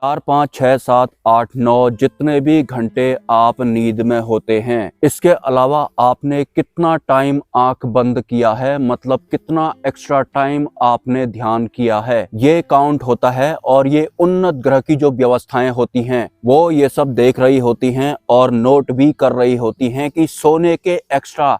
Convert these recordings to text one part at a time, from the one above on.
4, 5, 6, 7, 8, 9 जितने भी घंटे आप नींद में होते हैं, इसके अलावा आपने कितना टाइम आंख बंद किया है, मतलब कितना एक्स्ट्रा टाइम आपने ध्यान किया है, ये काउंट होता है। और ये उन्नत ग्रह की जो व्यवस्थाएं होती हैं वो ये सब देख रही होती हैं और नोट भी कर रही होती हैं कि सोने के एक्स्ट्रा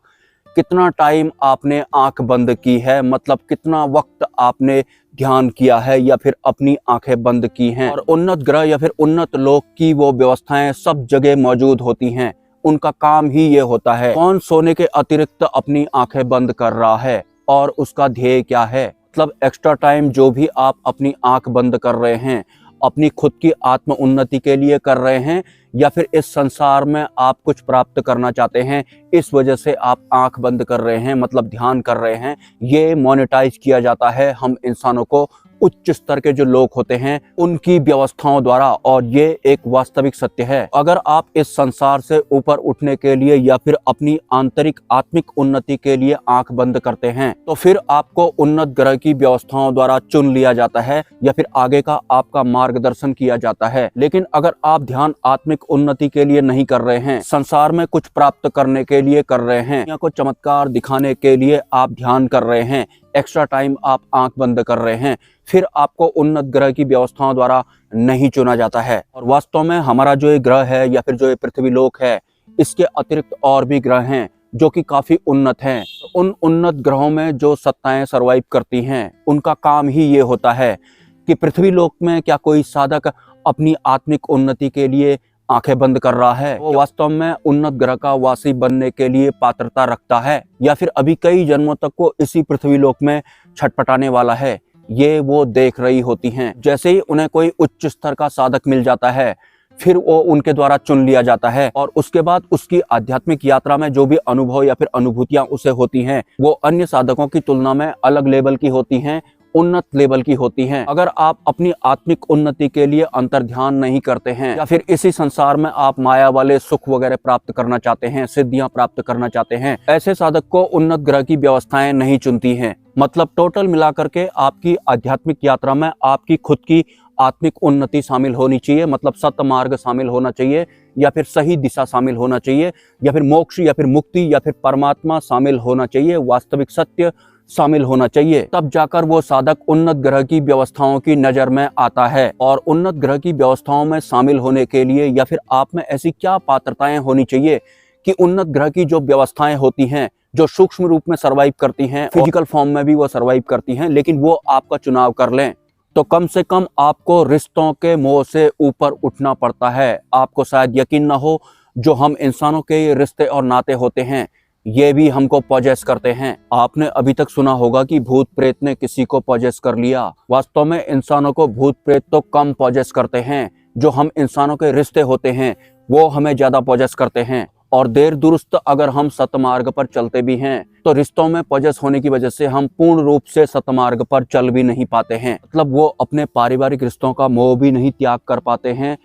कितना टाइम आपने आंख बंद की है, मतलब कितना वक्त आपने ध्यान किया है या फिर अपनी आंखें बंद की हैं। और उन्नत ग्रह या फिर उन्नत लोक की वो व्यवस्थाएं सब जगह मौजूद होती हैं। उनका काम ही ये होता है कौन सोने के अतिरिक्त अपनी आंखें बंद कर रहा है और उसका ध्येय क्या है। मतलब एक्स्ट्रा टाइम जो भी आप अपनी आंख बंद कर रहे हैं, अपनी खुद की आत्म उन्नति के लिए कर रहे हैं या फिर इस संसार में आप कुछ प्राप्त करना चाहते हैं, इस वजह से आप आंख बंद कर रहे हैं, मतलब ध्यान कर रहे हैं, ये मोनेटाइज किया जाता है हम इंसानों को उच्च स्तर के जो लोग होते हैं उनकी व्यवस्थाओं द्वारा। और ये एक वास्तविक सत्य है। अगर आप इस संसार से ऊपर उठने के लिए या फिर अपनी आंतरिक आत्मिक उन्नति के लिए आंख बंद करते हैं तो फिर आपको उन्नत ग्रह की व्यवस्थाओं द्वारा चुन लिया जाता है या फिर आगे का आपका मार्गदर्शन किया जाता है। लेकिन अगर आप ध्यान आत्मिक उन्नति के लिए नहीं कर रहे हैं, संसार में कुछ प्राप्त करने के लिए कर रहे हैं, दुनिया को चमत्कार दिखाने के लिए आप ध्यान कर रहे हैं, एक्स्ट्रा टाइम आप आंख बंद कर रहे हैं, फिर आपको उन्नत ग्रह की व्यवस्थाओं द्वारा नहीं चुना जाता है। और वास्तव में हमारा जो ये ग्रह है या फिर जो ये पृथ्वी लोक है, इसके अतिरिक्त और भी ग्रह हैं जो कि काफी उन्नत हैं। उन उन्नत ग्रहों में जो सत्ताएं सर्वाइव करती हैं, उनका काम ही ये होता है कि पृथ्वी लोक में क्या कोई साधक अपनी आत्मिक उन्नति के लिए आंखें बंद कर रहा है, वो वास्तव में उन्नत ग्रह का वासी बनने के लिए पात्रता रखता है या फिर अभी कई जन्मों तक को इसी पृथ्वी लोक में छटपटाने वाला है, ये वो देख रही होती हैं। जैसे ही उन्हें कोई उच्च स्तर का साधक मिल जाता है, फिर वो उनके द्वारा चुन लिया जाता है और उसके बाद उसकी आध्यात्मिक यात्रा में जो भी अनुभव या फिर अनुभूतियां उसे होती हैं वो अन्य साधकों की तुलना में अलग लेवल की होती हैं, उन्नत लेवल की होती हैं। अगर आप अपनी आत्मिक उन्नति के लिए अंतर्ध्यान नहीं करते हैं या फिर इसी संसार में आप माया वाले सुख वगैरह प्राप्त करना चाहते हैं, सिद्धियां प्राप्त करना चाहते हैं, ऐसे साधक को उन्नत ग्रह की व्यवस्थाएं नहीं चुनती हैं। मतलब टोटल मिलाकर के आपकी आध्यात्मिक यात्रा में आपकी खुद की आत्मिक उन्नति शामिल होनी चाहिए, मतलब सत्य मार्ग शामिल होना चाहिए या फिर सही दिशा शामिल होना चाहिए या फिर मोक्ष या फिर मुक्ति या फिर परमात्मा शामिल होना चाहिए, वास्तविक सत्य शामिल होना चाहिए। तब जाकर वो साधक उन्नत ग्रह की व्यवस्थाओं की नजर में आता है। और उन्नत ग्रह की व्यवस्थाओं में शामिल होने के लिए या फिर आप में ऐसी क्या पात्रताएं होनी चाहिए कि उन्नत ग्रह की जो व्यवस्थाएं होती हैं, जो सूक्ष्म रूप में सर्वाइव करती हैं, फिजिकल फॉर्म में भी वो सर्वाइव करती हैं, लेकिन वो आपका चुनाव कर लें, तो कम से कम आपको रिश्तों के मोह से ऊपर उठना पड़ता है। आपको शायद यकीन ना हो, जो हम इंसानों के रिश्ते और नाते होते हैं ये भी हमको पॉजेस करते हैं। आपने अभी तक सुना होगा कि भूत प्रेत ने किसी को पॉजेस कर लिया। वास्तव में इंसानों को भूत प्रेत तो कम पॉजेस करते हैं, जो हम इंसानों के रिश्ते होते हैं वो हमें ज्यादा पॉजेस करते हैं। और देर दुरुस्त अगर हम सतमार्ग पर चलते भी हैं तो रिश्तों में पॉजेस होने की वजह से हम पूर्ण रूप से सतमार्ग पर चल भी नहीं पाते हैं। मतलब वो अपने पारिवारिक रिश्तों का मोह भी नहीं त्याग कर पाते हैं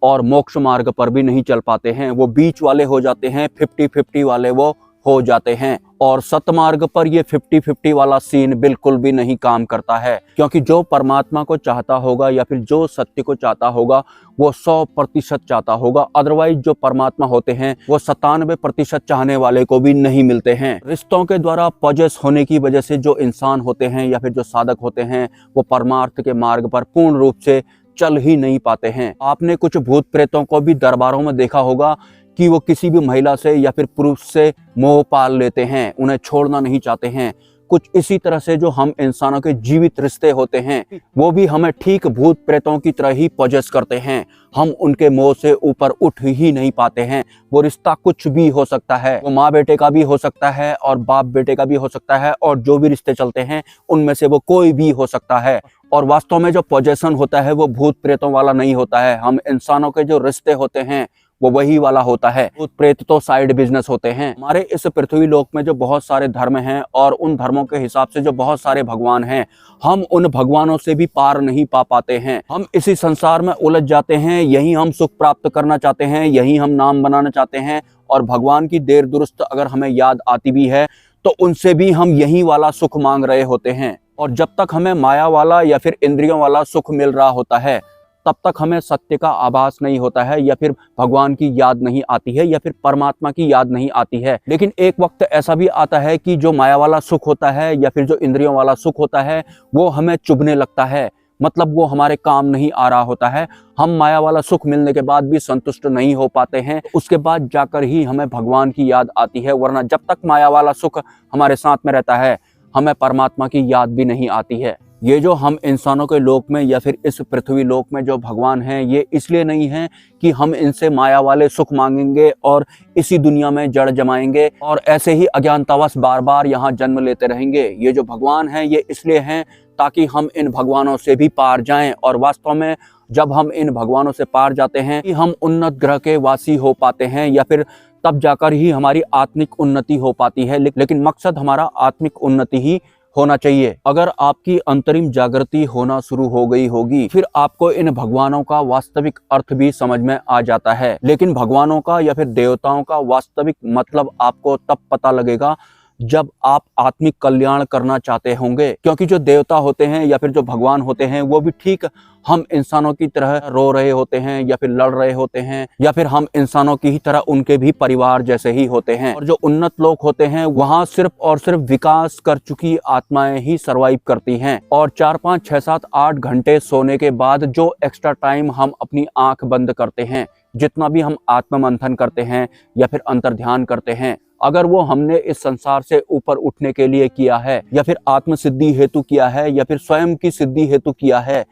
और मोक्ष मार्ग पर भी नहीं चल पाते हैं। वो बीच वाले हो जाते हैं, 50-50 वाले वो हो जाते हैं। और सतमार्ग पर ये 50-50 वाला सीन बिल्कुल भी नहीं काम करता है, क्योंकि जो परमात्मा को चाहता होगा या फिर जो सत्य को चाहता होगा वो 100% चाहता होगा। अदरवाइज जो परमात्मा होते हैं वो 97% चाहने वाले को भी नहीं मिलते हैं। रिश्तों के द्वारा पॉजेस होने की वजह से जो इंसान होते हैं या फिर जो साधक होते हैं वो परमार्थ के मार्ग पर पूर्ण रूप से चल ही नहीं पाते हैं। आपने कुछ भूत प्रेतों को भी दरबारों में देखा होगा कि वो किसी भी महिला से या फिर पुरुष से मोह पाल लेते हैं, उन्हें छोड़ना नहीं चाहते हैं। कुछ इसी तरह से जो हम इंसानों के जीवित रिश्ते होते हैं वो भी हमें ठीक भूत प्रेतों की तरह ही पॉजेस करते हैं। हम उनके मोह से ऊपर उठ ही नहीं पाते हैं। वो रिश्ता कुछ भी हो सकता है, वो माँ बेटे का भी हो सकता है और बाप बेटे का भी हो सकता है, और जो भी रिश्ते चलते हैं उनमें से वो कोई भी हो सकता है। और वास्तव में जो पॉजेशन होता है वो भूत प्रेतों वाला नहीं होता है। हम इंसानों के जो रिश्ते होते हैं वो वही वाला होता है। भूत प्रेत तो साइड बिजनेस होते हैं। हमारे इस पृथ्वी लोक में जो बहुत सारे धर्म हैं और उन धर्मों के हिसाब से जो बहुत सारे भगवान हैं, हम उन भगवानों से भी पार नहीं पा पाते हैं। हम इसी संसार में उलझ जाते हैं, यही हम सुख प्राप्त करना चाहते हैं, यही हम नाम बनाना चाहते हैं। और भगवान की देर दुरुस्त अगर हमें याद आती भी है तो उनसे भी हम यही वाला सुख मांग रहे होते हैं। और जब तक हमें माया वाला या फिर इंद्रियों वाला सुख मिल रहा होता है तब तक हमें सत्य का आभास नहीं होता है, या फिर भगवान की याद नहीं आती है, या फिर परमात्मा की याद नहीं आती है। लेकिन एक वक्त ऐसा भी आता है कि जो माया वाला सुख होता है या फिर जो इंद्रियों वाला सुख होता है वो हमें चुभने लगता है, मतलब वो हमारे काम नहीं आ रहा होता है। हम माया वाला सुख मिलने के बाद भी संतुष्ट नहीं हो पाते हैं, उसके बाद जाकर ही हमें भगवान की याद आती है, वरना जब तक माया वाला सुख हमारे साथ में रहता है हमें परमात्मा की याद भी नहीं आती है। ये जो हम इंसानों के लोक में या फिर इस पृथ्वी लोक में जो भगवान हैं, ये इसलिए नहीं है कि हम इनसे माया वाले सुख मांगेंगे और इसी दुनिया में जड़ जमाएंगे और ऐसे ही अज्ञानतावश बार बार यहाँ जन्म लेते रहेंगे। ये जो भगवान हैं ये इसलिए हैं ताकि हम इन भगवानों से भी पार जाएं, और वास्तव में जब हम इन भगवानों से पार जाते हैं कि हम उन्नत ग्रह के वासी हो पाते हैं, या फिर तब जाकर ही हमारी आत्मिक उन्नति हो पाती है। लेकिन मकसद हमारा आत्मिक उन्नति ही होना चाहिए। अगर आपकी अंतरिम जागृति होना शुरू हो गई होगी, फिर आपको इन भगवानों का वास्तविक अर्थ भी समझ में आ जाता है। लेकिन भगवानों का या फिर देवताओं का वास्तविक मतलब आपको तब पता लगेगा जब आप आत्मिक कल्याण करना चाहते होंगे, क्योंकि जो देवता होते हैं या फिर जो भगवान होते हैं वो भी ठीक हम इंसानों की तरह रो रहे होते हैं या फिर लड़ रहे होते हैं, या फिर हम इंसानों की ही तरह उनके भी परिवार जैसे ही होते हैं। और जो उन्नत लोग होते हैं वहाँ सिर्फ और सिर्फ विकास कर चुकी आत्माएं ही सर्वाइव करती हैं, और 4, 5, 6, 7, 8 घंटे सोने के बाद जो एक्स्ट्रा टाइम हम अपनी आंख बंद करते हैं, जितना भी हम आत्ममंथन करते हैं या फिर अंतर्ध्यान करते हैं, अगर वो हमने इस संसार से ऊपर उठने के लिए किया है या फिर आत्म सिद्धि हेतु किया है या फिर स्वयं की सिद्धि हेतु किया है,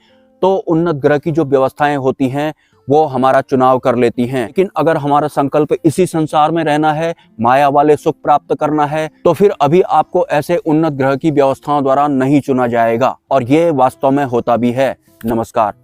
तो उन्नत ग्रह की जो व्यवस्थाएं होती हैं वो हमारा चुनाव कर लेती हैं। लेकिन अगर हमारा संकल्प इसी संसार में रहना है, माया वाले सुख प्राप्त करना है, तो फिर अभी आपको ऐसे उन्नत ग्रह की व्यवस्थाओं द्वारा नहीं चुना जाएगा, और ये वास्तव में होता भी है। नमस्कार।